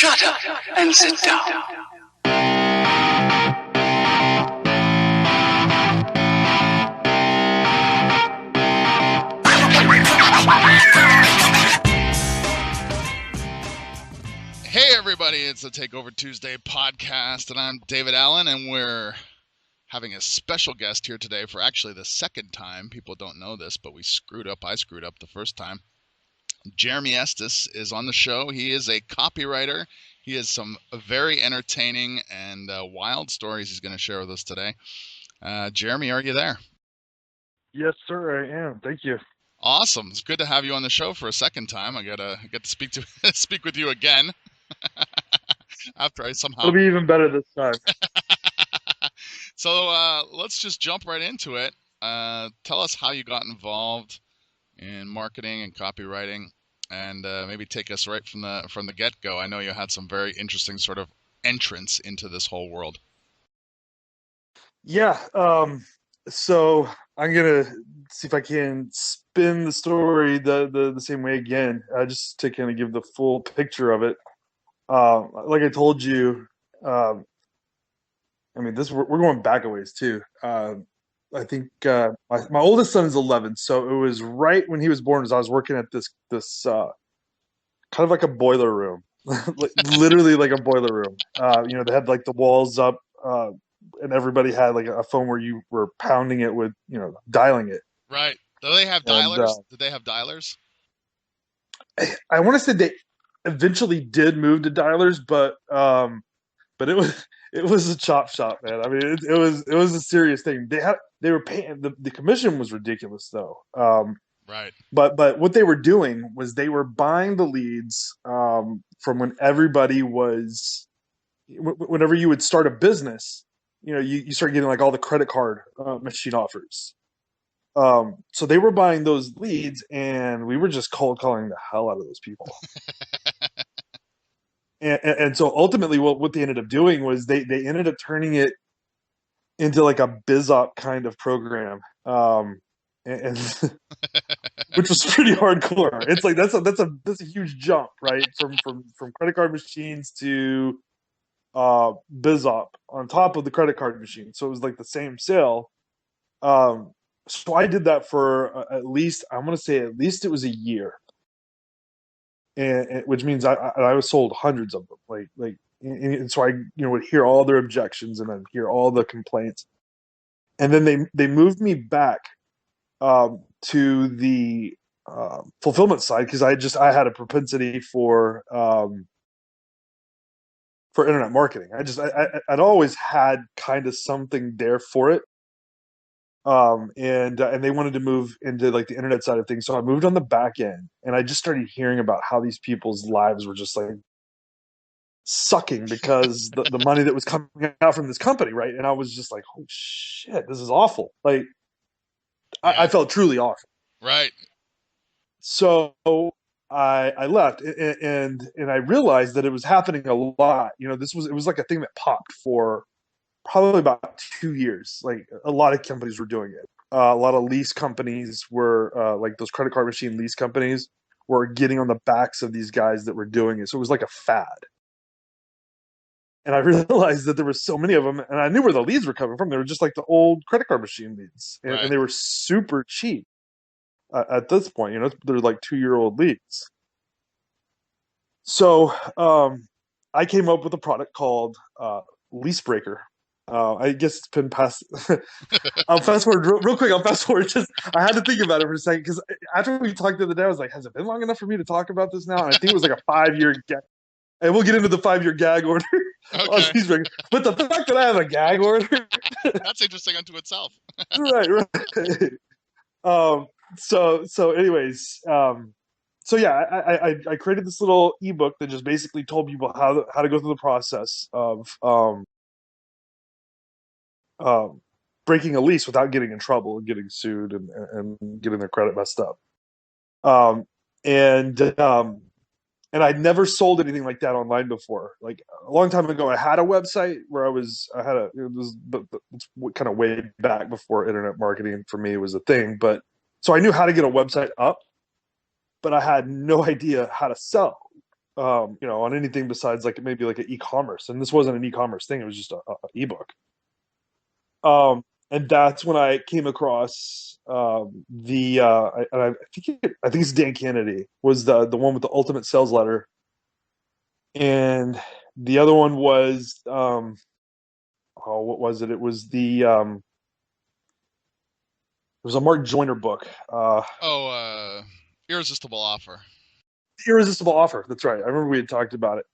Shut up and sit down. Hey everybody, it's the Takeover Tuesday podcast, and I'm David Allen, and we're having a special guest here today for actually the second time. People don't know this, but I screwed up the first time. Jeremy Estes is on the show. He is a copywriter. He has some very entertaining and wild stories he's going to share with us today. Jeremy, are you there? Yes, sir, I am. Thank you. Awesome. It's good to have you on the show for a second time. I get to speak with you again after I somehow. It'll be even better this time. So let's just jump right into it. Tell us how you got involved in marketing and copywriting, and maybe take us right from the get-go. I know you had some very interesting sort of entrance into this whole world. Yeah. So I'm gonna see if I can spin the story the same way again, just to kind of give the full picture of it. Like I told you, I mean, we're going back a ways too. I think my oldest son is 11, so it was right when he was born. As I was working at this kind of like a boiler room, literally like a boiler room. They had like the walls up, and everybody had like a phone where you were pounding it with, dialing it. Right. Do they have dialers? Did they have dialers? I want to say they eventually did move to dialers, but it was a chop shop, man. I mean, it was a serious thing. They were paying, the commission was ridiculous though. Right. But what they were doing was they were buying the leads from when everybody was, whenever you would start a business, you start getting like all the credit card machine offers. So they were buying those leads, and we were just cold calling the hell out of those people. And so ultimately what they ended up doing was they ended up turning it into like a BizOp kind of program. And which was pretty hardcore. It's like that's a huge jump, right? From credit card machines to BizOp on top of the credit card machine. So it was like the same sale. So I did that for at least it was a year, and which means I was sold hundreds of them. And so I would hear all their objections and then hear all the complaints, and then they moved me back to the fulfillment side because I had a propensity for internet marketing. I'd always had kind of something there for it. And they wanted to move into like the internet side of things. So I moved on the back end, and I just started hearing about how these people's lives were just like sucking because the money that was coming out from this company. Right. And I was just like, oh shit, this is awful. Like I felt truly awful. Right. So I left, and I realized that it was happening a lot. It was like a thing that popped for probably about 2 years. Like a lot of companies were doing it. A lot of lease companies were like those credit card machine lease companies were getting on the backs of these guys that were doing it. So it was like a fad. And I realized that there were so many of them, and I knew where the leads were coming from. They were just like the old credit card machine leads, and, Right. and they were super cheap at this point. They're like 2-year-old leads. So I came up with a product called lease-breaking. I guess it's been past. I'll fast forward real quick. Just I had to think about it for a second because after we talked the other day, I was like, "Has it been long enough for me to talk about this now?" And I think it was like a 5-year gag, and we'll get into the 5-year gag order. Okay. But the fact that I have a gag order, that's interesting unto itself. right. So anyways, so yeah, I created this little ebook that just basically told people how to go through the process of breaking a lease without getting in trouble and getting sued and getting their credit messed up. And I'd never sold anything like that online before. Like a long time ago, I had a website where but kind of way back before internet marketing for me was a thing. But so I knew how to get a website up, but I had no idea how to sell. on anything besides like maybe like an e-commerce. And this wasn't an e-commerce thing; it was just a ebook. And that's when I came across I think it's Dan Kennedy was the one with the ultimate sales letter, and the other one was what was it? It was a Mark Joyner book. Irresistible Offer. Irresistible Offer. That's right. I remember we had talked about it.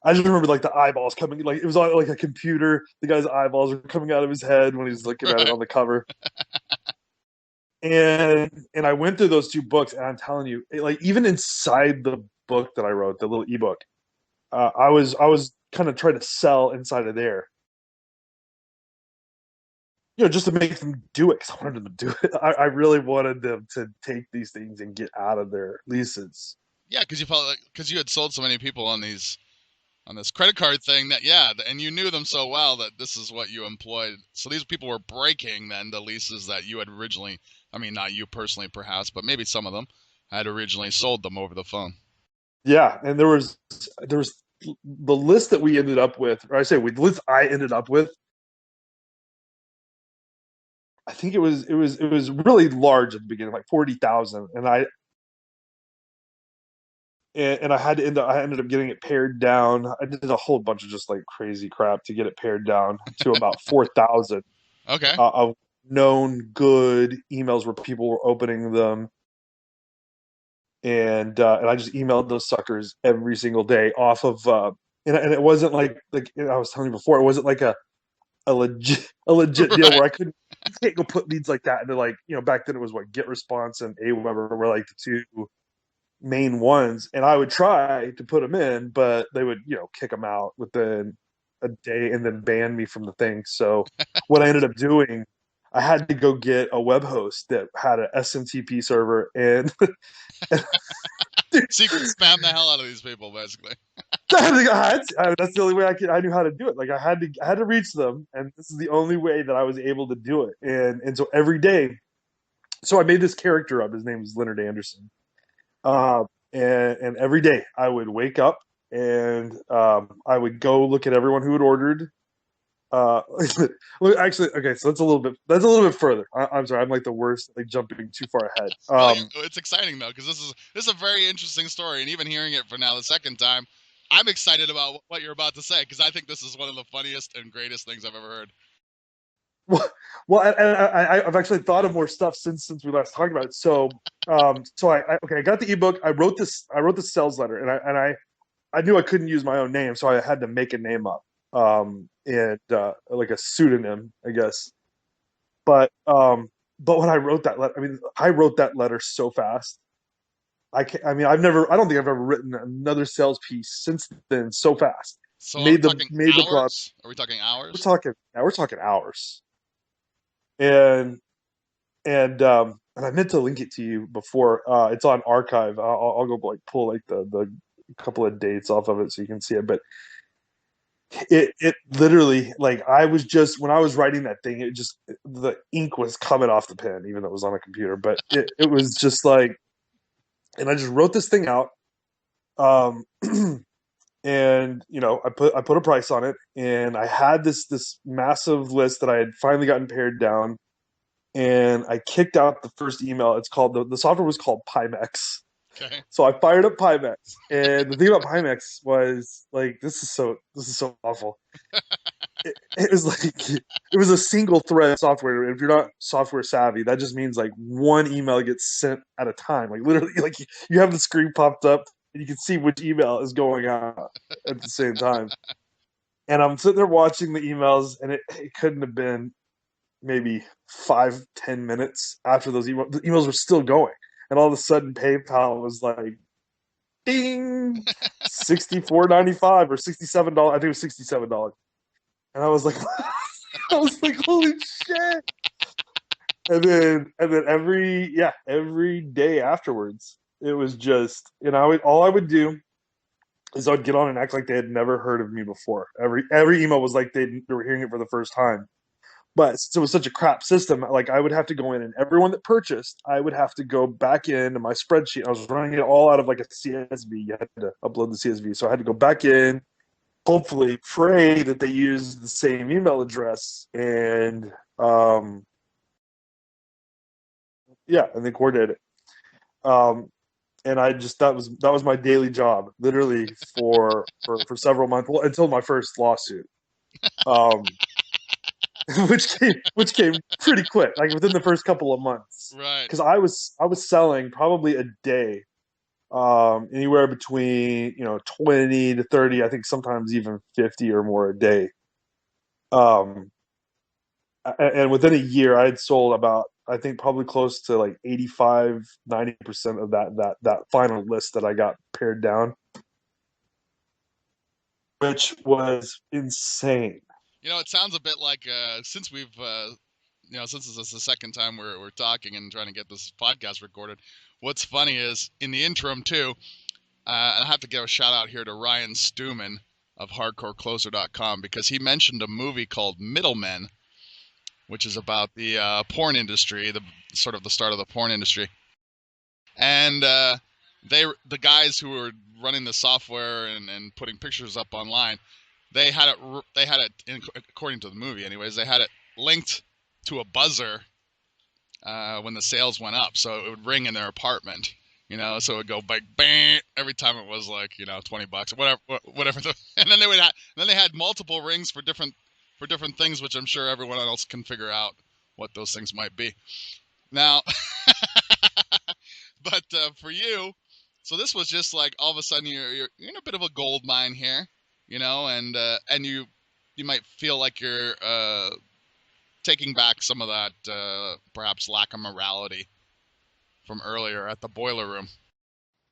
I just remember like the eyeballs coming, like it was on like a computer. The guy's eyeballs were coming out of his head when he's looking at it Right. on the cover. And I went through those two books, and I'm telling you, like even inside the book that I wrote, the little ebook, I was kind of trying to sell inside of there, just to make them do it because I wanted them to do it. I really wanted them to take these things and get out of their leases. Yeah, because you felt like because you had sold so many people on this credit card thing and you knew them so well that this is what you employed. So these people were breaking then the leases that you had originally, I mean, not you personally perhaps, but maybe some of them had originally sold them over the phone. Yeah, and there was the list that we ended up with, or the list I ended up with. I think it was really large at the beginning, like 40,000, and I ended up getting it pared down. I did a whole bunch of just like crazy crap to get it pared down to about 4,000 Okay. of known good emails where people were opening them, and I just emailed those suckers every single day off of and it wasn't like I was telling you before, it wasn't like a legit deal Right. where you can't go put leads like that into like back then it was what GetResponse and Aweber were like the two main ones, and I would try to put them in, but they would kick them out within a day and then ban me from the thing. So what I ended up doing, I had to go get a web host that had an SMTP server, and So you could spam the hell out of these people, basically. that's the only way I knew how to do it. Like I had to reach them, and this is the only way that I was able to do it. And so every day, so I made this character up. His name is Leonard Anderson. Uh, and every day I would wake up, and I would go look at everyone who had ordered. Uh, Actually, okay, so that's a little bit further. I'm sorry, I'm like the worst, like jumping too far ahead. Well, it's exciting though because this is a very interesting story, and even hearing it for now the second time, I'm excited about what you're about to say because I think this is one of the funniest and greatest things I've ever heard. Well, I've actually thought of more stuff since we last talked about it. So I got the ebook. I wrote the sales letter, and I knew I couldn't use my own name, so I had to make a name up, and like a pseudonym, I guess. But when I wrote that letter, I wrote that letter so fast. I don't think I've ever written another sales piece since then so fast. So are we talking Made the product. hours? Are we talking hours? We're talking hours, and I meant to link it to you before. It's on archive. I'll go like pull like the couple of dates off of it so you can see it. But it literally, like, I was just, when I was writing that thing, it just, the ink was coming off the pen, even though it was on a computer. But it was just like, and I just wrote this thing out. Um, and I put a price on it, and I had this massive list that I had finally gotten pared down, and I kicked out the first email. It's called, the software was called Pimex. Okay. So I fired up Pimex, and the thing about Pimex was like, this is so awful. It was like, it was a single thread software. If you're not software savvy, that just means like one email gets sent at a time. Like literally, like you have the screen popped up, and you can see which email is going out at the same time. And I'm sitting there watching the emails, and it couldn't have been maybe 5-10 minutes after those emails. The emails were still going, and all of a sudden PayPal was like, ding, $64.95 or $67. I think it was $67. And I was like, holy shit. And then every day afterwards, it was just, all I would do is I would get on and act like they had never heard of me before. Every email was like they were hearing it for the first time. But since it was such a crap system, like I would have to go in and everyone that purchased, I would have to go back into my spreadsheet. I was running it all out of like a CSV. You had to upload the CSV. So I had to go back in, hopefully pray that they used the same email address and and they coordinated it. And I just that was my daily job, literally for several months, well, until my first lawsuit, which came pretty quick, like within the first couple of months, Right. because I was selling probably a day, anywhere between 20 to 30, I think sometimes even 50 or more a day, and within a year I had sold about, I think probably close to like 85-90% of that final list that I got pared down, which was insane. It sounds a bit like since we've since this is the second time we're talking and trying to get this podcast recorded. What's funny is in the interim too, and I have to give a shout out here to Ryan Stuman of HardcoreCloser.com, because he mentioned a movie called Middlemen, which is about the porn industry, the sort of the start of the porn industry, and the guys who were running the software and putting pictures up online. They had it, according to the movie anyways, they had it linked to a buzzer when the sales went up. So it would ring in their apartment, so it would go like bang every time it was like, $20 or whatever. And then they had multiple rings for different things, which I'm sure everyone else can figure out what those things might be. Now, but for you, so this was just like all of a sudden you're in a bit of a gold mine here. And you might feel like you're taking back some of that perhaps lack of morality from earlier at the boiler room.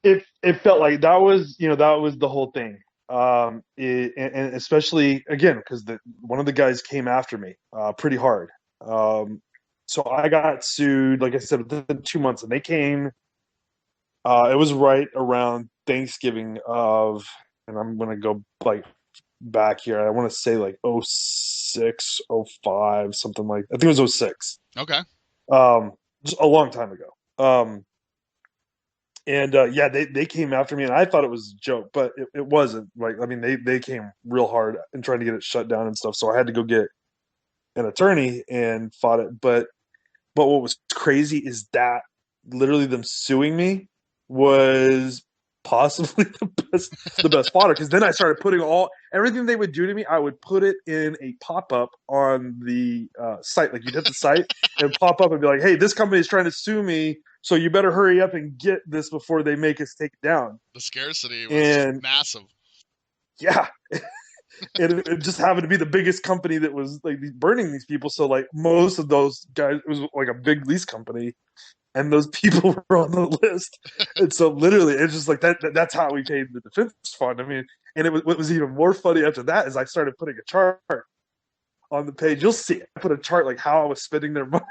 It felt like that was the whole thing, and especially again because one of the guys came after me pretty hard. So I got sued, like I said, within 2 months, and they came. It was right around Thanksgiving and I'm gonna go like back here. I want to say like 06, 05, something like. I think it was 06. Okay. Just a long time ago. And they came after me, and I thought it was a joke, but it wasn't. Like, I mean, they came real hard and trying to get it shut down and stuff. So I had to go get an attorney and fought it. But what was crazy is that literally them suing me was possibly the best fodder, because then I started putting everything they would do to me, I would put it in a pop-up on the site. Like, you'd hit the site and pop up and be like, hey, this company is trying to sue me, so you better hurry up and get this before they make us take it down. The scarcity was massive. Yeah. It just happened to be the biggest company that was like burning these people. So like most of those guys, it was like a big lease company, and those people were on the list. And so literally, it's just like that's how we paid the defense fund. I mean, and what was even more funny after that is I started putting a chart on the page. You'll see it. I put a chart like how I was spending their money.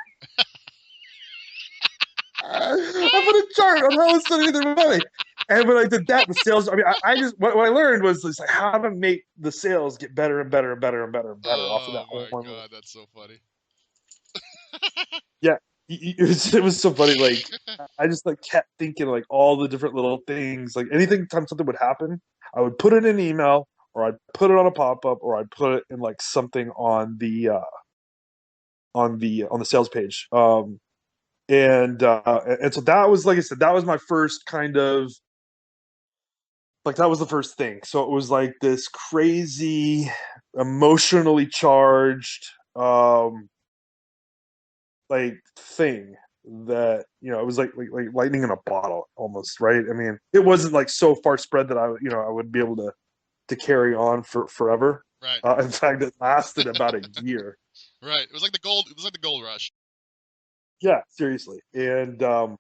I put a chart on how I was spending their money. And when I did that, the sales, I mean, I just, what I learned was just like how to make the sales get better and better and better and better and better off of that whole one. Oh my God, that's so funny. Yeah, it was so funny. Like, I just like kept thinking like all the different little things. Like anything time something would happen, I would put it in an email, or I'd put it on a pop-up, or I'd put it in like something on the sales page. And so that was, like I said, that was my first kind of, like, that was the first thing. So it was like this crazy, emotionally charged, like thing that, it was like lightning in a bottle almost, right? I mean, it wasn't like so far spread that I would be able to carry on for forever. Right. In fact, it lasted about a year. Right. It was like the gold rush. Yeah, seriously. And and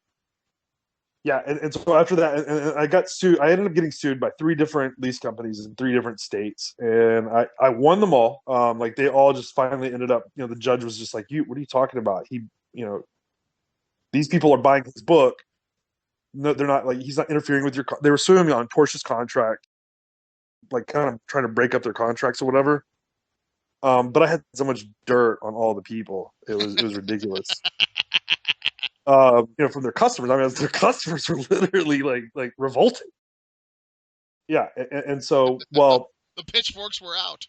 so after that, and I got sued. I ended up getting sued by 3 different lease companies in 3 different states, and I won them all. Like, they all just finally ended up. The judge was just like, what are you talking about? These people are buying his book. No, they're not. Like, he's not interfering with your. They were suing me on Porsche's contract, like kind of trying to break up their contracts or whatever. But I had so much dirt on all the people. It was ridiculous. From their customers. I mean, their customers were literally like revolting. Yeah, and so The pitchforks were out.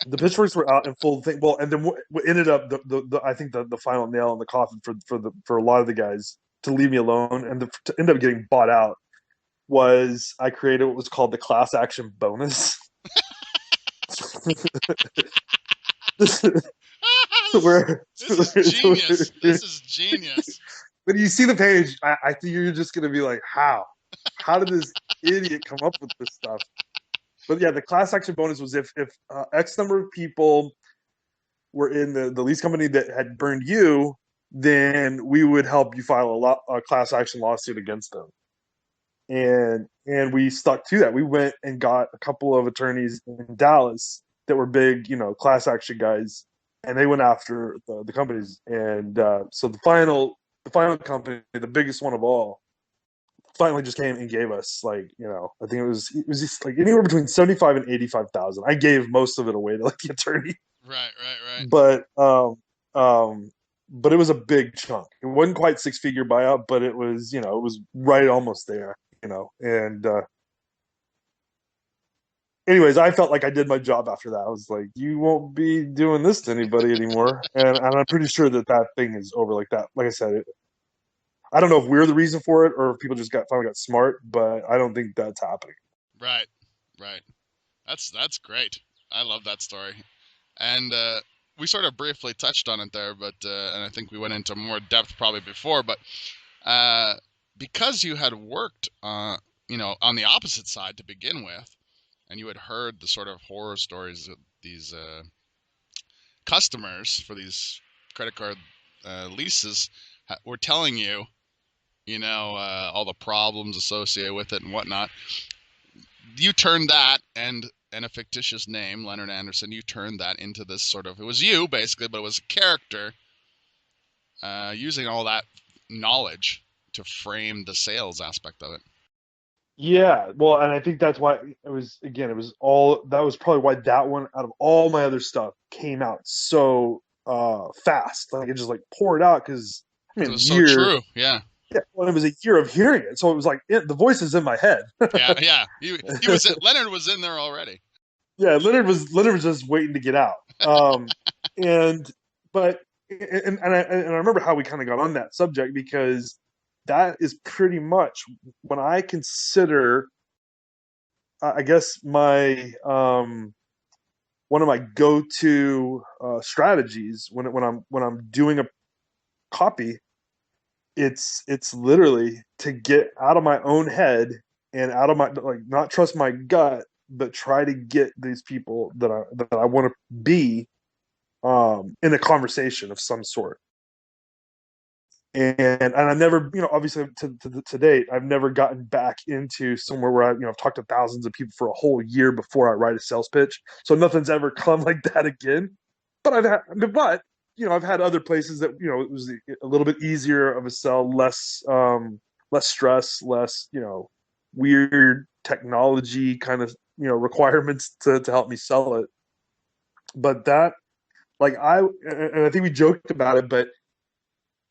the pitchforks were out in full thing. Well, and then what ended up the I think the final nail in the coffin for a lot of the guys to leave me alone and to end up getting bought out was I created what was called the class action bonus. Where This is genius. This is genius. When you see the page, I think you're just gonna be like, how did this idiot come up with this stuff? But yeah, the class action bonus was if X number of people were in the lease company that had burned you, then we would help you file a class action lawsuit against them. And we stuck to that. We went and got a couple of attorneys in Dallas that were big, class action guys, and they went after the companies. And so the final company, the biggest one of all, finally just came and gave us I think it was just like anywhere between 75 and 85,000. I gave most of it away to the attorney. Right. But it was a big chunk. It wasn't quite 6-figure buyout, but it was it was right almost there. And anyways, I felt like I did my job after that. I was like, you won't be doing this to anybody anymore. and I'm pretty sure that thing is over like that. Like I said, I don't know if we're the reason for it or if people just finally got smart, but I don't think that's happening. Right. That's great. I love that story. And we sort of briefly touched on it there, but and I think we went into more depth probably before, but because you had worked on the opposite side to begin with, and you had heard the sort of horror stories that these customers for these credit card leases were telling you, all the problems associated with it and whatnot, you turned that and a fictitious name, Leonard Anderson, you turned that into this sort of, it was you basically, but it was a character using all that knowledge to frame the sales aspect of it. Yeah, well, and I think that's why it was probably why that one out of all my other stuff came out so fast. Like it just poured out because it was so true. Yeah. Yeah, well, it was a year of hearing it, so it was like the voice is in my head. yeah. He was Leonard was in there already. Yeah, Leonard was just waiting to get out. And I remember how we kind of got on that subject because that is pretty much when I consider, I guess my one of my go-to strategies when I'm doing a copy. It's literally to get out of my own head and out of my not trust my gut, but try to get these people that I want to be in a conversation of some sort. And I never, obviously to date, I've never gotten back into somewhere where I've talked to thousands of people for a whole year before I write a sales pitch. So nothing's ever come like that again. But I've had other places that it was a little bit easier of a sell, less stress, less weird technology kind of requirements to help me sell it. But that I think we joked about it, but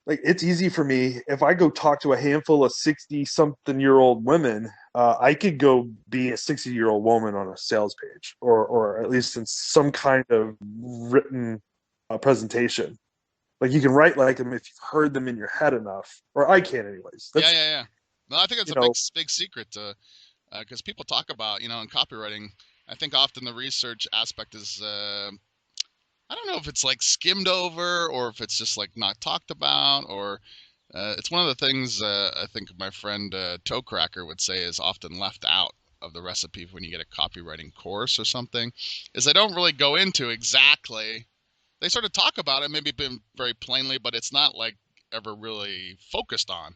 it's easy for me if I go talk to a handful of 60-something-year-old women. I could go be a 60-year-old woman on a sales page, or at least in some kind of written presentation. You can write like them if you've heard them in your head enough, or I can anyways. Yeah. No, I think it's a big secret because people talk about, in copywriting, I think often the research aspect is, I don't know if it's skimmed over or if it's just not talked about, or it's one of the things I think my friend Toe Cracker would say is often left out of the recipe when you get a copywriting course or something, is they don't really go into exactly. They sort of talk about it, maybe very plainly, but it's not ever really focused on.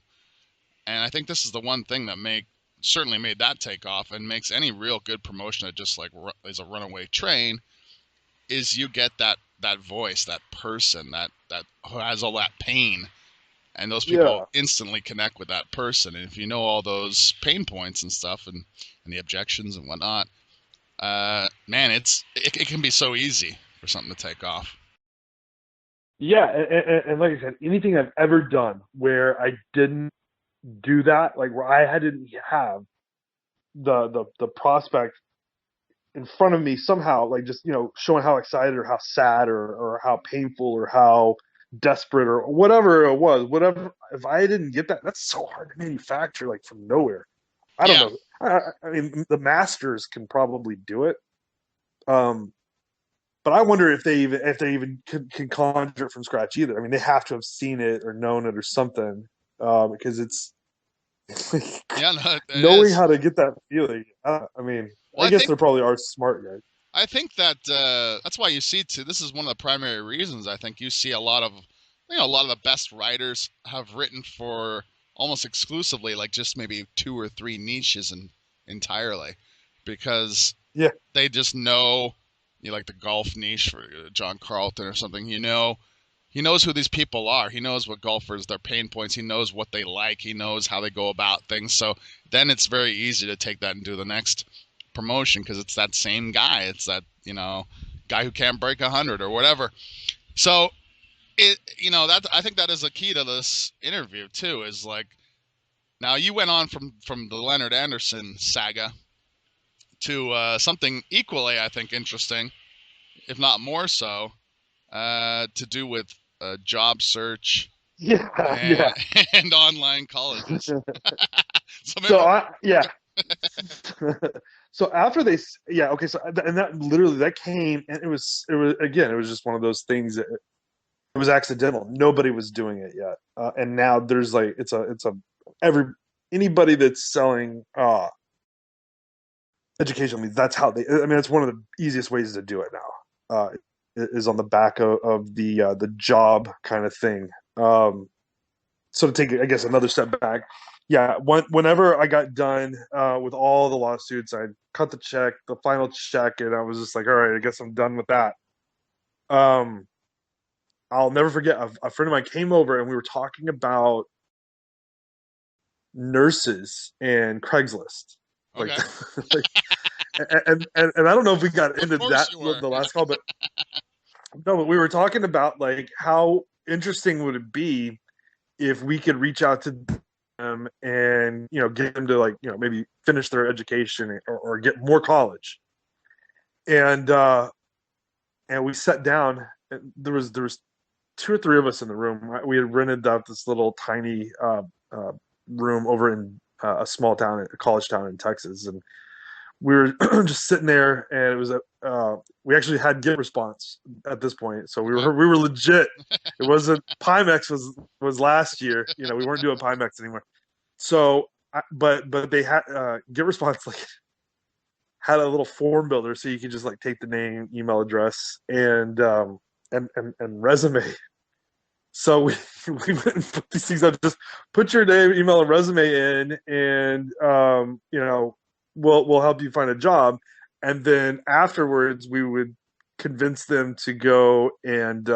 And I think this is the one thing that certainly made that take off and makes any real good promotion that just is a runaway train, is you get that voice, that person that who has all that pain, and those people instantly connect with that person. And if you know all those pain points and stuff and the objections and whatnot, man, it can be so easy for something to take off. Yeah, and like I said, anything I've ever done where I didn't do that, like where I didn't have the prospect in front of me somehow, like just showing how excited or how sad or how painful or how desperate or whatever it was, whatever. If I didn't get that, that's so hard to manufacture, like from nowhere. I don't Yeah. know. I mean, the masters can probably do it. But I wonder if they even can conjure it from scratch either. I mean, they have to have seen it or known it or something, because it's Yeah, no, it knowing is. how to get that feeling. I mean, Well, I guess there probably are smart guys. I think that that's why you see too. This is one of the primary reasons I think you see a lot of, a lot of the best writers have written for almost exclusively like just maybe 2 or 3 niches entirely, because Yeah, they just know, like the golf niche for John Carlton or something. He knows who these people are. He knows what golfers, their pain points. He knows what they like. He knows how they go about things. So then it's very easy to take that and do the next promotion because it's that same guy. It's that, guy who can't break 100 or whatever. So that I think that is a key to this interview too. Is like, now you went on from the Leonard Anderson saga to something equally, I think, interesting, if not more so, to do with job search yeah, and, yeah. and online colleges. Yeah. So after yeah, okay. So and that literally that came, and it was again, it was just one of those things that it was accidental. Nobody was doing it yet, and now there's like it's a anybody that's selling educational means that's how they. I mean, it's one of the easiest ways to do it now. Is on the back of the job kind of thing. So to take, I guess, another step back, yeah, whenever I got done with all the lawsuits, I cut the check, the final check, and I was just like, all right, I guess I'm done with that. I'll never forget a friend of mine came over and we were talking about nurses and Craigslist, like, Okay. like and I don't know if we got Of into course that you were. the last call, but no, but we were talking about like how interesting would it be if we could reach out to them and get them to like maybe finish their education or get more college, and we sat down. And there was 2 or 3 of us in the room. We had rented out this little tiny room over in a small town, a college town in Texas, and we were just sitting there, and it was we actually had Get Response at this point, so we were legit. It wasn't Pimex was last year. We weren't doing Pimex anymore. So, but they had Get Response like had a little form builder, so you could just like take the name, email address, and resume. So we went and put these things up. Just put your name, email, and resume in, and we'll help you find a job. And then afterwards, we would convince them to go and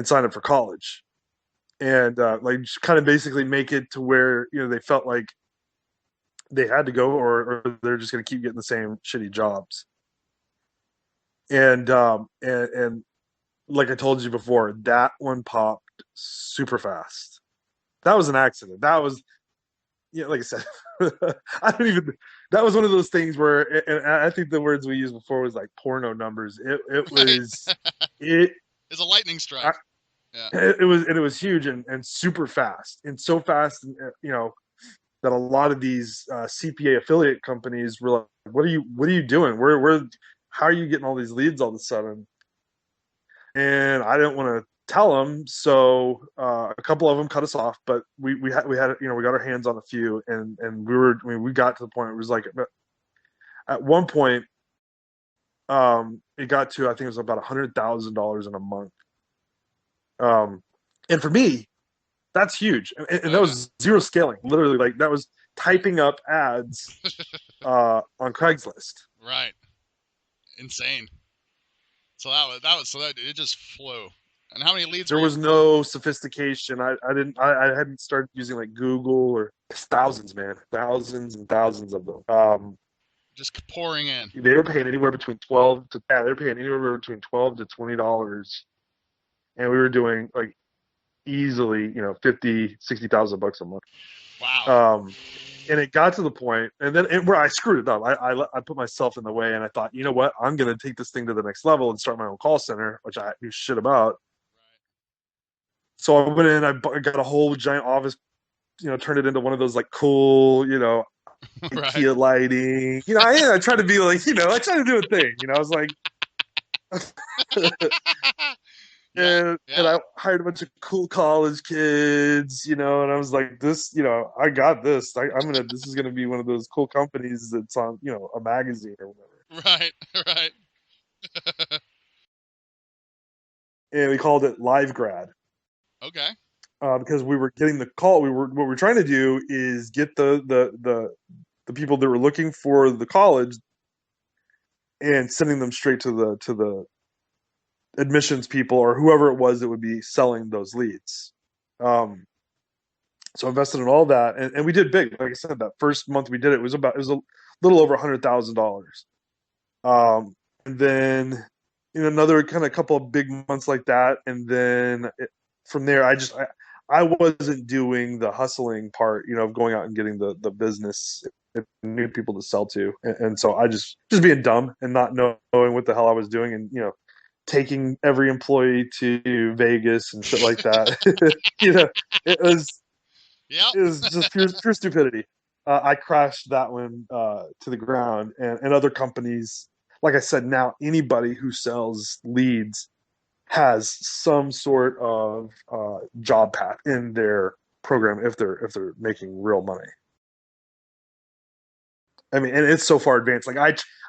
sign up for college, and like kind of basically make it to where they felt like they had to go, or they're just going to keep getting the same shitty jobs. And like I told you before, that one popped super fast. That was an accident. That was, like I said, I don't even. That was one of those things where, and I think the words we used before was like porno numbers. It was it. It's a lightning strike. Yeah. It was huge and super fast, and so fast, that a lot of these CPA affiliate companies were like, "What are you doing? How are you getting all these leads all of a sudden?" And I didn't want to tell them, so a couple of them cut us off. But we had we got our hands on a few, and we got to the point where it was like, at one point, it got to, I think it was about $100,000 in a month. And for me, that's huge, and that was zero scaling. Literally, like that was typing up ads on Craigslist. Right. Insane. So that it just flew. And how many leads? There was no sophistication. I hadn't started using like Google, or thousands, man, thousands and thousands of them. Just pouring in. They were paying anywhere between $12 and we were doing like easily, 50, 60,000 bucks a month. Wow. And it got to the point, where I screwed it up. I put myself in the way, and I thought, you know what, I'm going to take this thing to the next level and start my own call center, which I knew shit about. So I went in, I got a whole giant office, turned it into one of those like cool, Right. IKEA lighting. I tried to be like, I tried to do a thing. I was like, and I hired a bunch of cool college kids, and I was like, this, I got this. This is gonna be one of those cool companies that's on, a magazine or whatever. Right, right. And we called it Live Grad. Okay. Because we were getting the call. What we were trying to do is get the people that were looking for the college and sending them straight to the admissions people or whoever it was that would be selling those leads. So I invested in all that, and we did big. Like I said, that first month we did it was a little over $100,000. And then another kind of couple of big months like that, and then from there I wasn't doing the hustling part, of going out and getting the business and new people to sell to, and so I just being dumb and not knowing what the hell I was doing, and taking every employee to Vegas and shit like that. It was just pure stupidity. I crashed that one to the ground, and other companies, like I said, now anybody who sells leads has some sort of job path in their program if they're making real money. I mean, and it's so far advanced. Like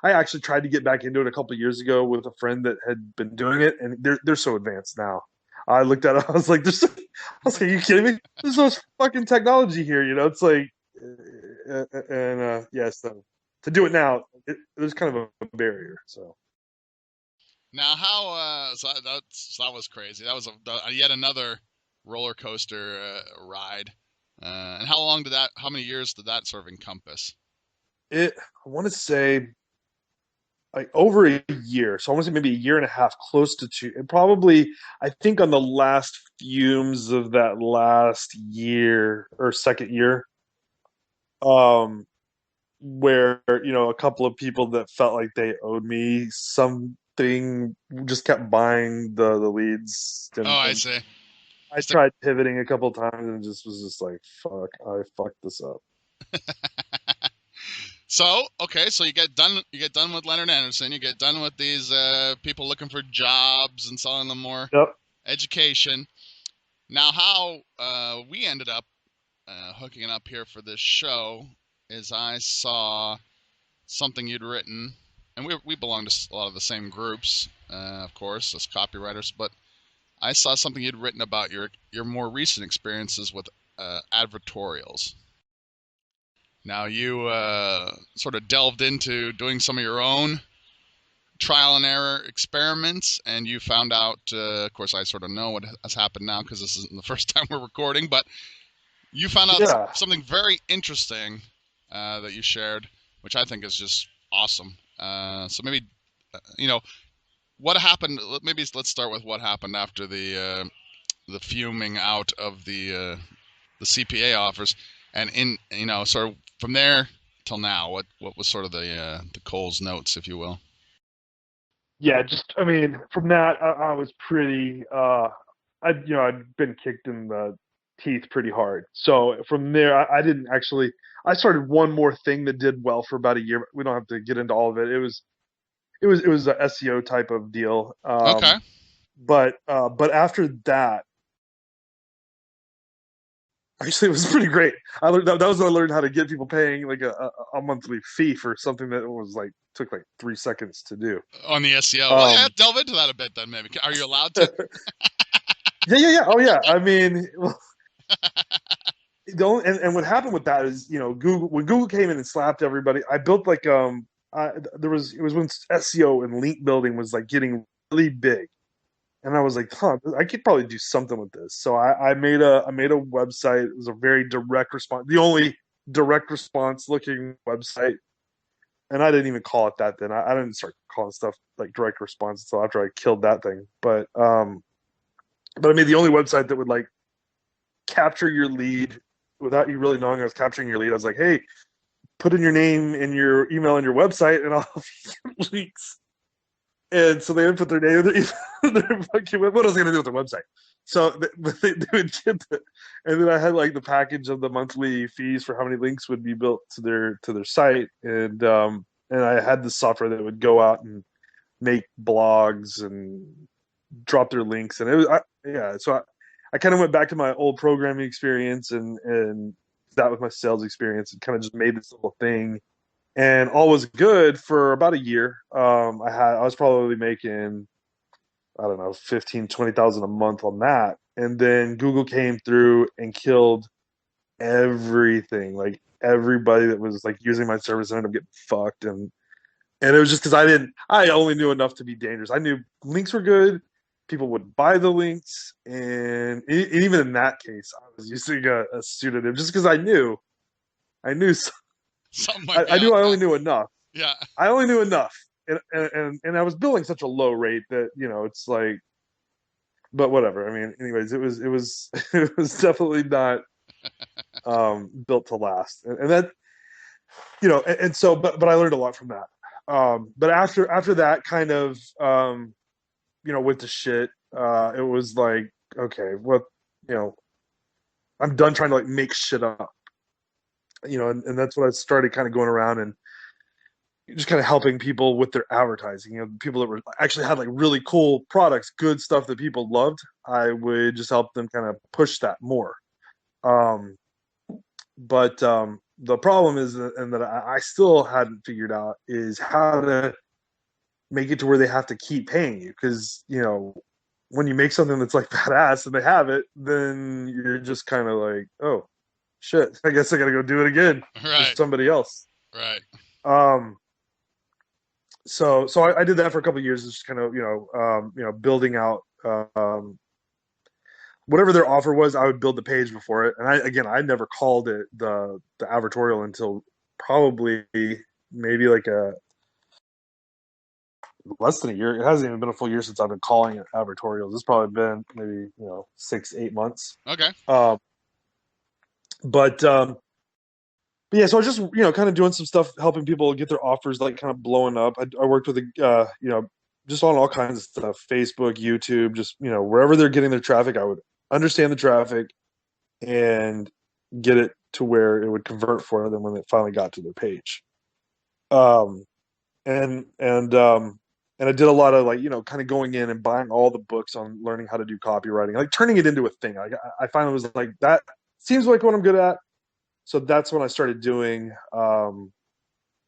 I actually tried to get back into it a couple of years ago with a friend that had been doing it, and they're so advanced now. I looked at it, I was like, are you kidding me? There's so much fucking technology here, It's like, so to do it now, there's kind of a barrier. So now, how? So that was crazy. That was yet another roller coaster ride. And how many years did that sort of encompass? I want to say like over a year. So I want to say maybe a year and a half, close to two. And probably, I think on the last fumes of that last year or second year, where, a couple of people that felt like they owed me something just kept buying the leads. I see. I tried pivoting a couple of times and just was just like, fuck, I fucked this up. So, okay, so you get done with Leonard Anderson, you get done with these people looking for jobs and selling them more education. Now, how we ended up hooking up here for this show is I saw something you'd written, and we belong to a lot of the same groups, of course, as copywriters, but I saw something you'd written about your more recent experiences with advertorials. Now, you sort of delved into doing some of your own trial and error experiments, and you found out, of course, I sort of know what has happened now because this isn't the first time we're recording, but you found out something very interesting that you shared, which I think is just awesome. So maybe, what happened? Maybe let's start with what happened after the fuming out of the CPA offers, and sort of from there till now, what was sort of the Cole's notes, if you will? Yeah, from that, I was pretty. I'd been kicked in the teeth pretty hard. So from there, I didn't actually. I started one more thing that did well for about a year. We don't have to get into all of it. It was a SEO type of deal. Okay. But after that, actually, it was pretty great. I learned that was when I learned how to get people paying like a monthly fee for something that was like took like 3 seconds to do on the SEO. Well, yeah, delve into that a bit then, maybe. Are you allowed to? Yeah. Oh, yeah. I mean, and what happened with that is, Google, when Google came in and slapped everybody, I built like it was when SEO and link building was like getting really big. And I was like, I could probably do something with this. So I made a website. It was a very direct response, the only direct response looking website. and I didn't even call it that then. I didn't start calling stuff like direct response until after I killed that thing. But I made the only website that would like capture your lead without you really knowing I was capturing your lead. I was like, hey, put in your name and your email and your website, and I'll have links. And so they would put their name in their fucking, what was I going to do with their website? So they would get the, and then I had like the package of the monthly fees for how many links would be built to their site, and I had the software that would go out and make blogs and drop their links, and it was yeah. So I kind of went back to my old programming experience and that with my sales experience, and kind of just made this little thing, and all was good for about a year. I was probably making, I don't know, 15,000-20,000 a month on that. And then Google came through and killed everything. Like everybody that was like using my service ended up getting fucked. And it was just because I only knew enough to be dangerous. I knew links were good. People would buy the links. And even in that case, I was using a pseudonym just because I knew Something might be I knew out I there. only knew enough. Yeah. I only knew enough. And I was billing such a low rate that, it's like, but whatever. I mean, anyways, it was it was definitely not built to last. And that, and so, but I learned a lot from that. But after that kind of, went to shit, it was like, okay, what, I'm done trying to like make shit up, and that's what I started kind of going around and just kind of helping people with their advertising. People that were actually had like really cool products, good stuff that people loved. I would just help them kind of push that more. But the problem is, and that I still hadn't figured out, is how to make it to where they have to keep paying you. Because, when you make something that's like badass and they have it, then you're just kind of like, oh, shit, I guess I got to go do it again for Right. somebody else. Right. So I did that for a couple of years, just kind of, building out, whatever their offer was. I would build the page before it. And I never called it the advertorial until probably maybe like less than a year. It hasn't even been a full year since I've been calling it advertorials. It's probably been maybe, 6-8 months. Okay. But yeah, so I was just, kind of doing some stuff, helping people get their offers like kind of blowing up. I worked with just on all kinds of stuff, Facebook, YouTube, just, wherever they're getting their traffic, I would understand the traffic and get it to where it would convert for them when it finally got to their page. And I did a lot of like, kind of going in and buying all the books on learning how to do copywriting, like turning it into a thing. Like I finally was like, that seems like what I'm good at. So that's when I started doing,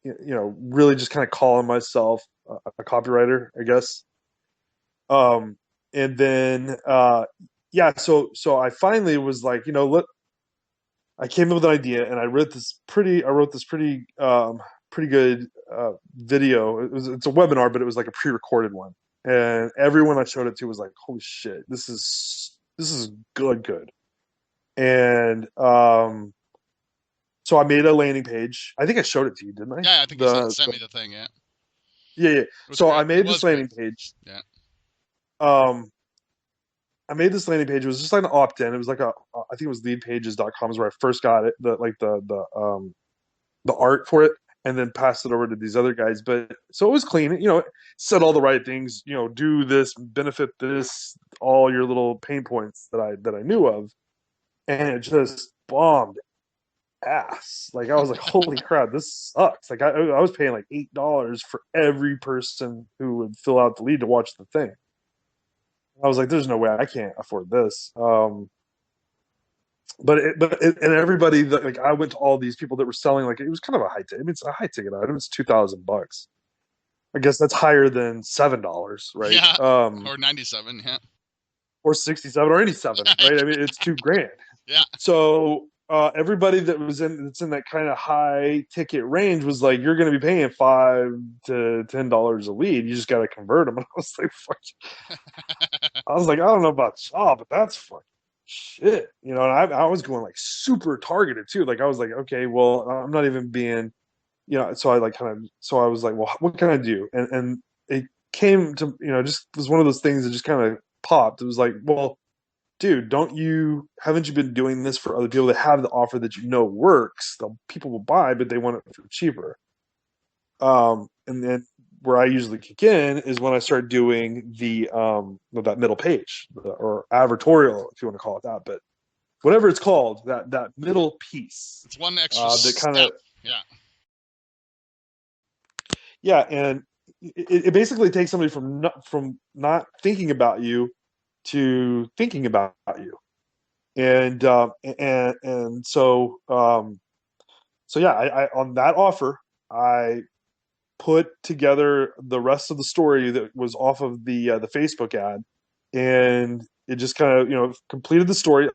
really just kind of calling myself a copywriter, I guess. And then, so I finally was like, I came up with an idea, and I wrote this pretty good video. It's a webinar, but it was like a pre-recorded one. And everyone I showed it to was like, holy shit, this is good. And, so I made a landing page. I think I showed it to you, didn't I? Yeah, I think you sent me the thing. Yeah. Yeah. So great. I made this landing page. Yeah. I made this landing page. It was just like an opt-in. It was like I think it was leadpages.com is where I first got it. The art for it, and then passed it over to these other guys. But so it was clean. It said all the right things. Do this, benefit this, all your little pain points that I knew of, and it just bombed ass. Like I was like, holy crap, this sucks. Like I was paying like $8 for every person who would fill out the lead to watch the thing. I was like, there's no way, I can't afford this. And everybody that, like, I went to all these people that were selling, like, it was kind of a high ticket. I mean, it's a high ticket item. It's $2,000. I guess that's higher than $7, right? Yeah. Or 97, yeah. Or 67 or 87, right? I mean, it's $2,000. Yeah. So everybody that's in that kind of high ticket range was like, you're going to be paying $5 to $10 a lead. You just got to convert them. And I was like, fuck. I was like, I don't know about y'all, but that's fucking shit. And I was going like super targeted too. Like I was like, okay, well, I'm not even being so I so I was like, well, what can I do? And it came to, just was one of those things that just kind of popped. It was like, well, dude, haven't you been doing this for other people that have the offer that works? The people will buy, but they want it for cheaper. And then where I usually kick in is when I start doing that middle page, or advertorial, if you want to call it that, but whatever it's called, that middle piece. It's one extra that kind of step. Yeah. Yeah, and it basically takes somebody from not thinking about you to thinking about you, and so yeah, I on that offer, I put together the rest of the story that was off of the Facebook ad, and it just kind of completed the story.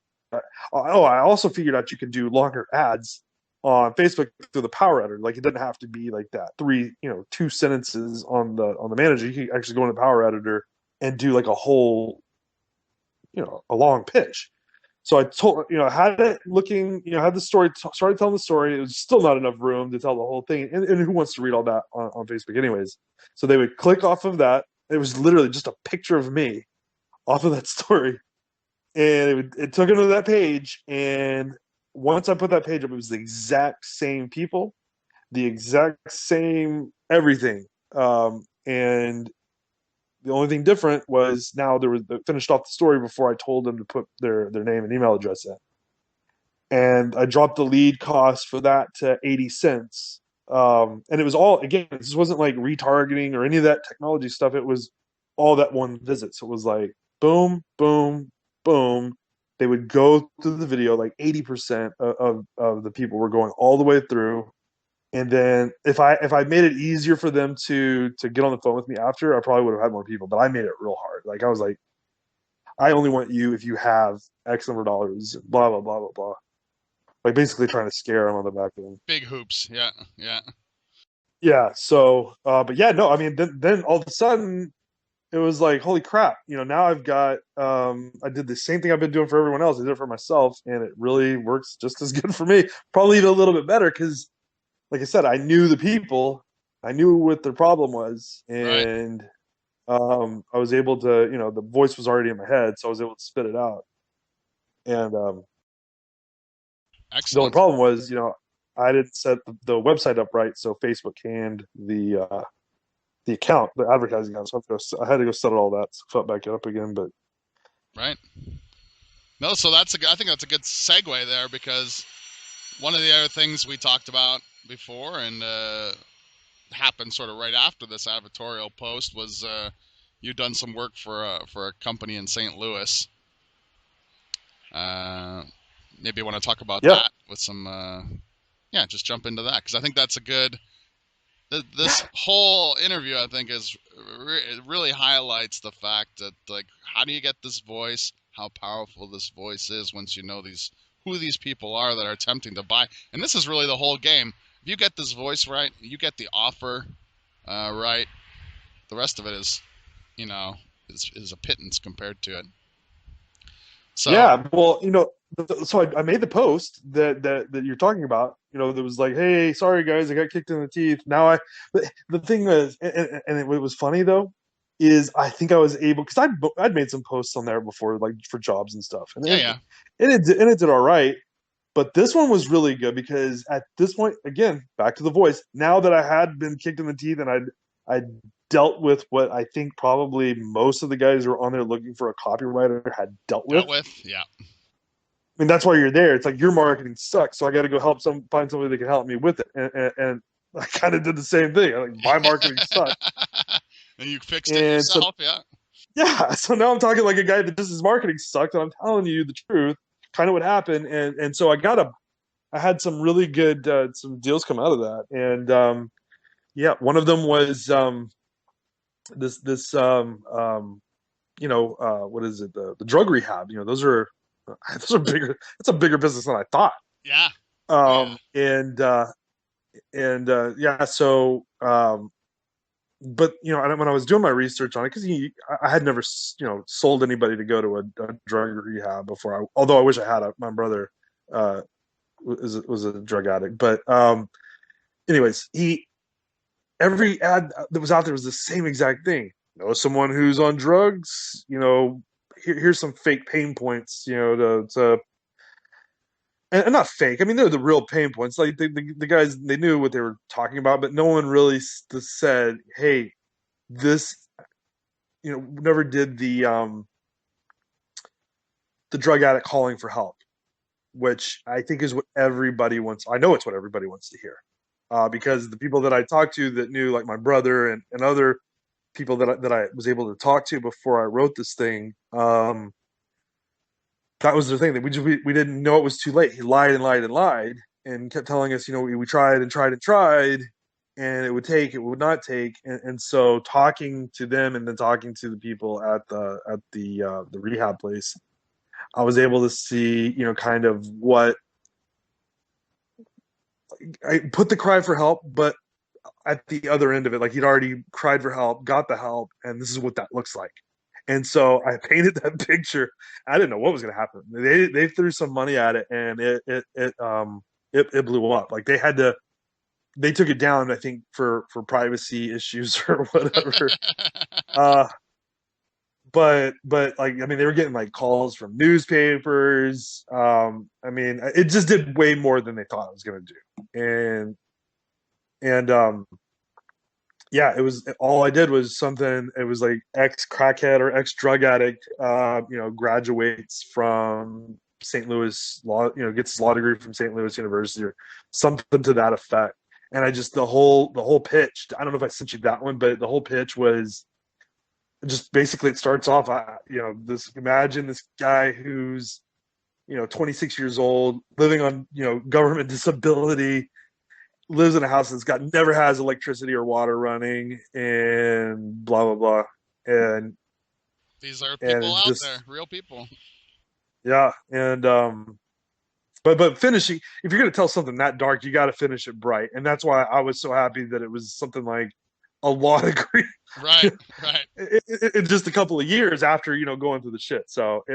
Oh, I also figured out you could do longer ads on Facebook through the Power Editor. Like, it doesn't have to be like that two sentences on the manager. You can actually go in the Power Editor and do like a whole, a long pitch. So I told, had it looking, had the story, started telling the story. It was still not enough room to tell the whole thing. And who wants to read all that on Facebook anyways? So they would click off of that. It was literally just a picture of me off of that story. And it took them to that page. And once I put that page up, it was the exact same people, the exact same everything. And the only thing different was now they finished off the story before I told them to put their name and email address in. And I dropped the lead cost for that to 80 cents. And it was all, again, this wasn't like retargeting or any of that technology stuff. It was all that one visit. So it was like boom, boom, boom. They would go through the video, like 80% of the people were going all the way through. And then if I made it easier for them to get on the phone with me after, I probably would have had more people. But I made it real hard. Like, I was like, I only want you if you have X number of dollars, blah blah blah blah blah. Like, basically trying to scare them on the back end. Big hoops. Yeah. Yeah. Yeah. So, but yeah, no. I mean, then all of a sudden, it was like, holy crap! Now I've got. I did the same thing I've been doing for everyone else. I did it for myself, and it really works just as good for me. Probably even a little bit better because, like I said, I knew the people, I knew what their problem was, Right. and I was able to, the voice was already in my head, so I was able to spit it out. And the only Excellent. problem was, I didn't set the website up right, so Facebook canned the account, the advertising account. So I had to go set all that, so back it up again. But Right. No, so I think that's a good segue there, because one of the other things we talked about before and happened sort of right after this advertorial post was you've done some work for a company in St. Louis. Maybe you want to talk about that with some just jump into that, because I think that's a good. This whole interview, I think, it really highlights the fact that, like, how do you get this voice? How powerful this voice is once you know who these people are that are attempting to buy. And this is really the whole game. If you get this voice right, you get the offer right. The rest of it is a pittance compared to it. So yeah, well, so I made the post that you're talking about. That was like, hey, sorry guys, I got kicked in the teeth. But the thing is, and it was funny though, is I think I was able, because I'd made some posts on there before, like for jobs and stuff, and it did all right. But this one was really good because at this point, again, back to the voice. Now that I had been kicked in the teeth and I'd dealt with what I think probably most of the guys who were on there looking for a copywriter had dealt with. Yeah. I mean, that's why you're there. It's like, your marketing sucks, so I got to go find somebody that can help me with it. And I kind of did the same thing. Like, my marketing sucks. And you fixed it yourself, yeah. So now I'm talking like a guy that just his marketing sucked, and I'm telling you the truth, kind of what happened. And so I had some really good some deals come out of that. And one of them was this what is it, the drug rehab. Those are bigger. It's a bigger business than I thought. Yeah. So but when I was doing my research on it, because I had never sold anybody to go to a drug rehab before. Although I wish I had. My brother was a drug addict, but anyways, every ad that was out there was the same exact thing. Know someone who's on drugs? Here's some fake pain points. And not fake. I mean, they're the real pain points. Like the guys, they knew what they were talking about, but no one really said, "Hey, this." Never did the drug addict calling for help, which I think is what everybody wants. I know it's what everybody wants to hear, because the people that I talked to that knew, like my brother and other people that I was able to talk to before I wrote this thing, that was the thing that we didn't know it was too late. He lied and lied and lied and kept telling us, we tried and tried and tried, and it would not take, and so talking to them and then talking to the people at the rehab place, I was able to see, kind of what I put the cry for help, but at the other end of it, like he'd already cried for help, got the help, and this is what that looks like. And so I painted that picture. I didn't know what was going to happen. They threw some money at it, and it blew up. Like they took it down, I think, for privacy issues or whatever. But like, I mean, they were getting like calls from newspapers. I mean, it just did way more than they thought it was going to do. And yeah, it was, all I did was something. It was like ex crackhead or ex drug addict, graduates from St. Louis law, gets his law degree from St. Louis University or something to that effect. And I just, the whole pitch, I don't know if I sent you that one, but the whole pitch was just basically, it starts off, imagine this guy who's, 26 years old, living on, government disability, lives in a house never has electricity or water running, and blah blah blah. And these are people out just, there, real people. Yeah, and but finishing, if you're gonna tell something that dark, you got to finish it bright, and that's why I was so happy that it was something like a law degree, right. in just a couple of years after going through the shit. So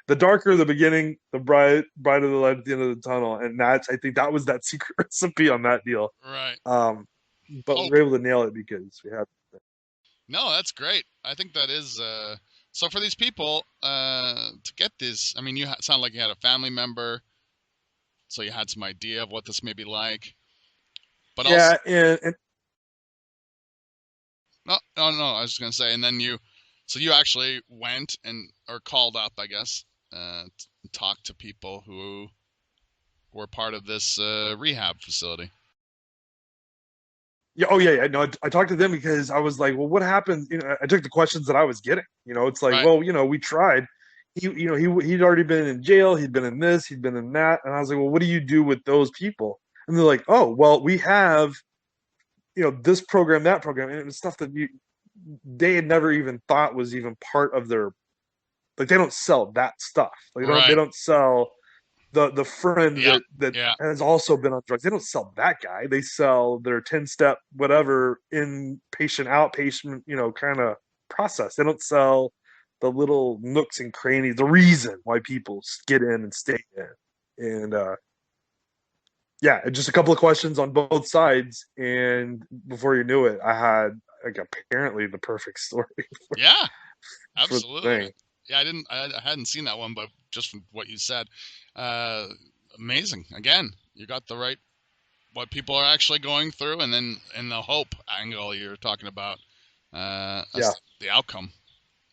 the darker the beginning, the brighter the light at the end of the tunnel, and I think that was that secret recipe on that deal. Right. But we were able to nail it because we had. No, that's great. I think that is. So for these people to get this, I mean, you sound like you had a family member, so you had some idea of what this may be like. But yeah, also, and no. I was just gonna say, and then you actually went or called up, I guess, talked to people who were part of this rehab facility. Yeah. Oh, yeah. No, I talked to them because I was like, well, what happened? I took the questions that I was getting. It's like, right. Well, we tried. He'd already been in jail. He'd been in this. He'd been in that. And I was like, well, what do you do with those people? And they're like, oh, well, we have, this program, that program, and it was stuff that they had never even thought was even part of their. Like, they don't sell that stuff. Like, they don't sell the friend that has also been on drugs. They don't sell that guy. They sell their 10-step whatever inpatient, outpatient, kind of process. They don't sell the little nooks and crannies, the reason why people get in and stay in. And yeah, just a couple of questions on both sides, and before you knew it, I had like apparently the perfect story. Yeah, absolutely. Yeah, I hadn't seen that one, but just from what you said, amazing. Again, you got what people are actually going through, and then in the hope angle you're talking about, the outcome.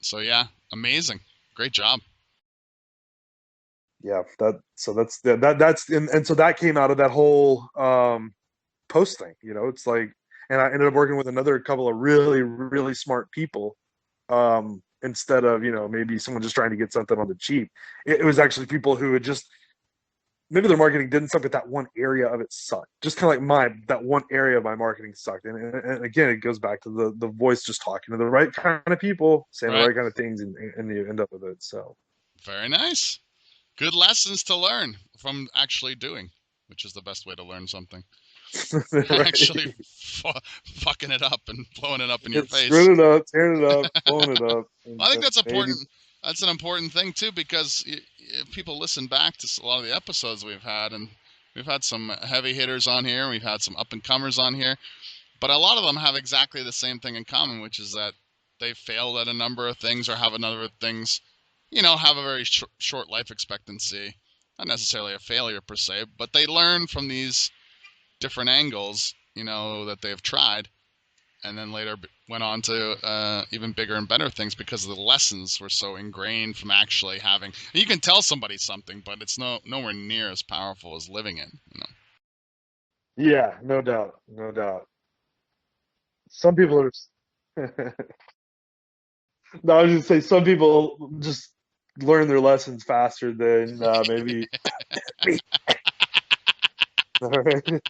So yeah, amazing, great job. Yeah, that's and so that came out of that whole post thing. It's like, and I ended up working with another couple of really, really smart people. Instead of maybe someone just trying to get something on the cheap, it was actually people who had just, maybe their marketing didn't suck, but that one area of it sucked. Just kind of like that one area of my marketing sucked. And again, it goes back to the voice, just talking to the right kind of people, saying the right kind of things, and you end up with it. So very nice. Good lessons to learn from actually doing, which is the best way to learn something. Right. Actually fucking it up and blowing it up in your face. Screwing it up, tearing it up, blowing it up. I think that's important. That's an important thing too, because if people listen back to a lot of the episodes we've had, and We've had some heavy hitters on here. We've had some up and comers on here, but a lot of them have exactly the same thing in common, which is that they failed at a number of things or have a number of things, have a very short life expectancy. Not necessarily a failure per se, but they learn from these different angles, that they've tried, and then later went on to even bigger and better things because the lessons were so ingrained from actually having. You can tell somebody something, but it's nowhere near as powerful as living it. Yeah, no doubt, no doubt. Some people are. No, I was just say some people just learn their lessons faster than maybe me. All right.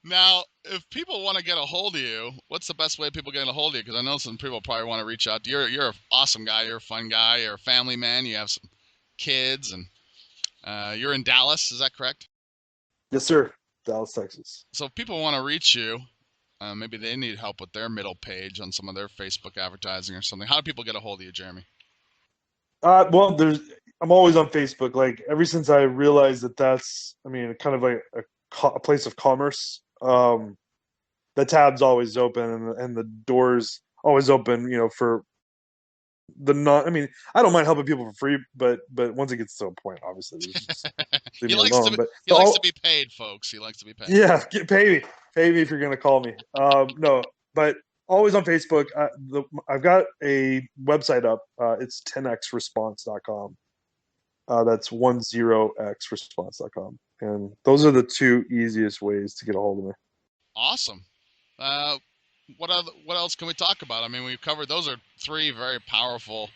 Now, if people want to get a hold of you, what's the best way people get a hold of you? Because I know some people probably want to reach out to you. You're an awesome guy. You're a fun guy. You're a family man. You have some kids, and you're in Dallas. Is that correct? Yes, sir. Dallas, Texas. So if people want to reach you, maybe they need help with their middle page on some of their Facebook advertising or something. How do people get a hold of you, Jeremy? Well, I'm always on Facebook. Like ever since I realized that's, I mean, kind of like a place of commerce. The tab's always open and the door's always open. For the not. I mean, I don't mind helping people for free, but once it gets to a point, obviously, just leave He me likes to alone. be, But he likes to be paid, folks. He likes to be paid. yeah, pay me if you're gonna call me. No, but always on Facebook. I've got a website up. It's 10xresponse.com. That's 10xresponse.com. And those are the two easiest ways to get a hold of me. Awesome. What else can we talk about? I mean, we've covered those are 3 very powerful,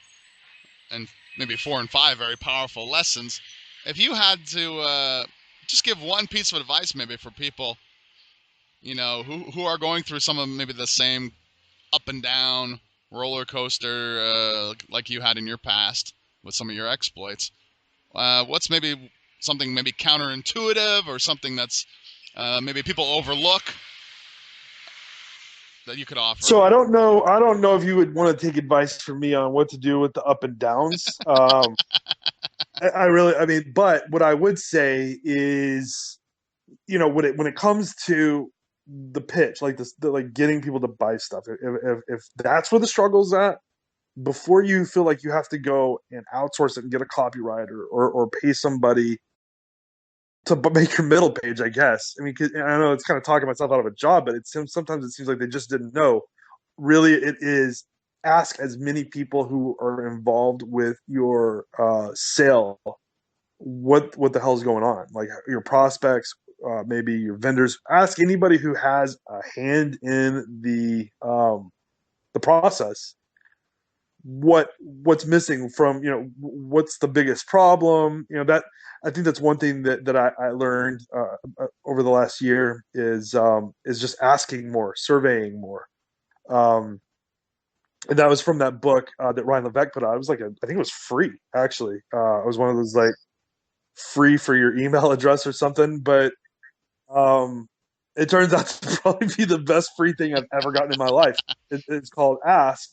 and maybe 4 and 5 very powerful lessons. If you had to just give one piece of advice, maybe for people, who are going through some of maybe the same up and down roller coaster like you had in your past with some of your exploits, what's maybe something maybe counterintuitive or something that's maybe people overlook that you could offer? So I don't know if you would want to take advice from me on what to do with the up and downs. I mean, but what I would say is, when it comes to the pitch, like this, like getting people to buy stuff, if that's where the struggle's at, before you feel like you have to go and outsource it and get a copywriter or pay somebody to make your middle page, I guess. I mean, 'cause I know it's kind of talking myself out of a job, but sometimes it seems like they just didn't know. Really, it is ask as many people who are involved with your sale what the hell's going on, like your prospects, maybe your vendors. Ask anybody who has a hand in the process what's missing from, what's the biggest problem. That I think that's one thing that I learned over the last year is just asking more, surveying more. And that was from that book that Ryan Levesque put out. It was like I think it was free actually. It was one of those like free for your email address or something. But it turns out to probably be the best free thing I've ever gotten in my life. It's called Ask,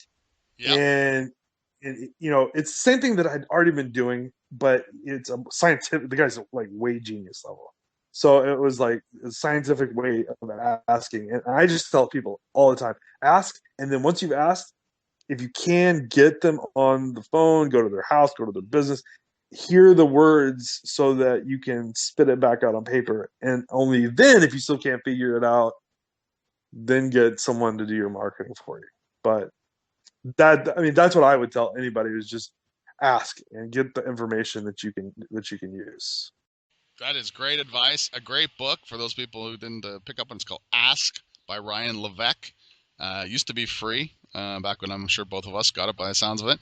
Yep. and it's the same thing that I'd already been doing, but it's a scientific. The guy's like way genius level. So it was like a scientific way of asking, and I just tell people all the time: ask, and then once you've asked, if you can get them on the phone, go to their house, go to their business, hear the words so that you can spit it back out on paper. And only then, if you still can't figure it out, then get someone to do your marketing for you. But that's what I would tell anybody, is just ask and get the information that you can use. That is great advice. A great book for those people who didn't pick up on. It's called Ask by Ryan Levesque. Used to be free back when I'm sure both of us got it by the sounds of it.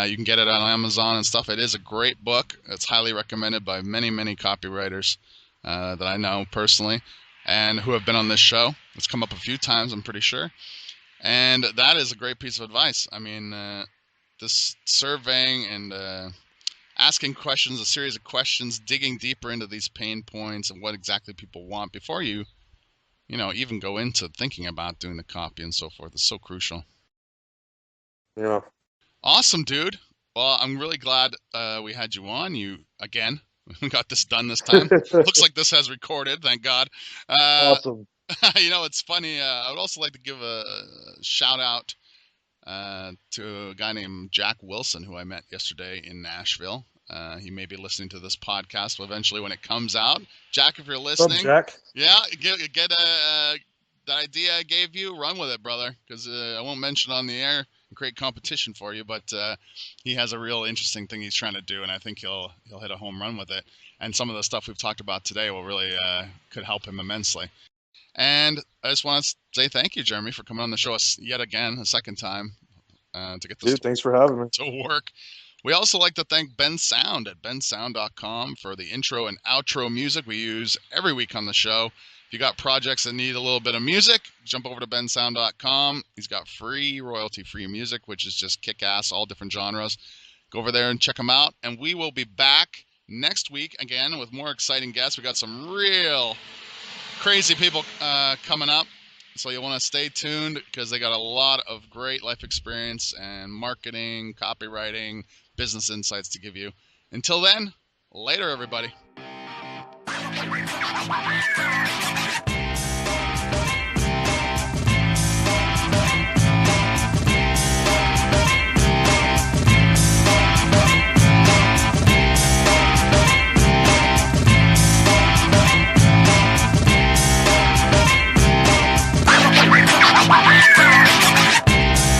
You can get it on Amazon and stuff. It is a great book. It's highly recommended by many, many copywriters that I know personally and who have been on this show. It's come up a few times, I'm pretty sure. And that is a great piece of advice. I mean, this surveying and asking questions, a series of questions, digging deeper into these pain points and what exactly people want before you even go into thinking about doing the copy and so forth is so crucial. Yeah. Awesome, dude. Well, I'm really glad we had you on. You, again, We got this done this time. Looks like this has recorded, thank God. Awesome. It's funny. I would also like to give a shout out to a guy named Jack Wilson, who I met yesterday in Nashville. He may be listening to this podcast eventually when it comes out. Jack, if you're listening, Jack? Yeah, get the idea I gave you, run with it, brother, because I won't mention it on the air and create competition for you, but he has a real interesting thing he's trying to do, and I think he'll hit a home run with it. And some of the stuff we've talked about today will really could help him immensely. And I just want to say thank you, Jeremy, for coming on the show yet again, a second time, to get this Thanks for having me. to work. We also like to thank Ben Sound at bensound.com for the intro and outro music we use every week on the show. If you got projects that need a little bit of music, jump over to bensound.com. He's got free, royalty-free music, which is just kick-ass, all different genres. Go over there and check them out. And we will be back next week again with more exciting guests. We got some real crazy people coming up. So you'll want to stay tuned because they got a lot of great life experience and marketing, copywriting, business insights to give you. Until then, later, everybody.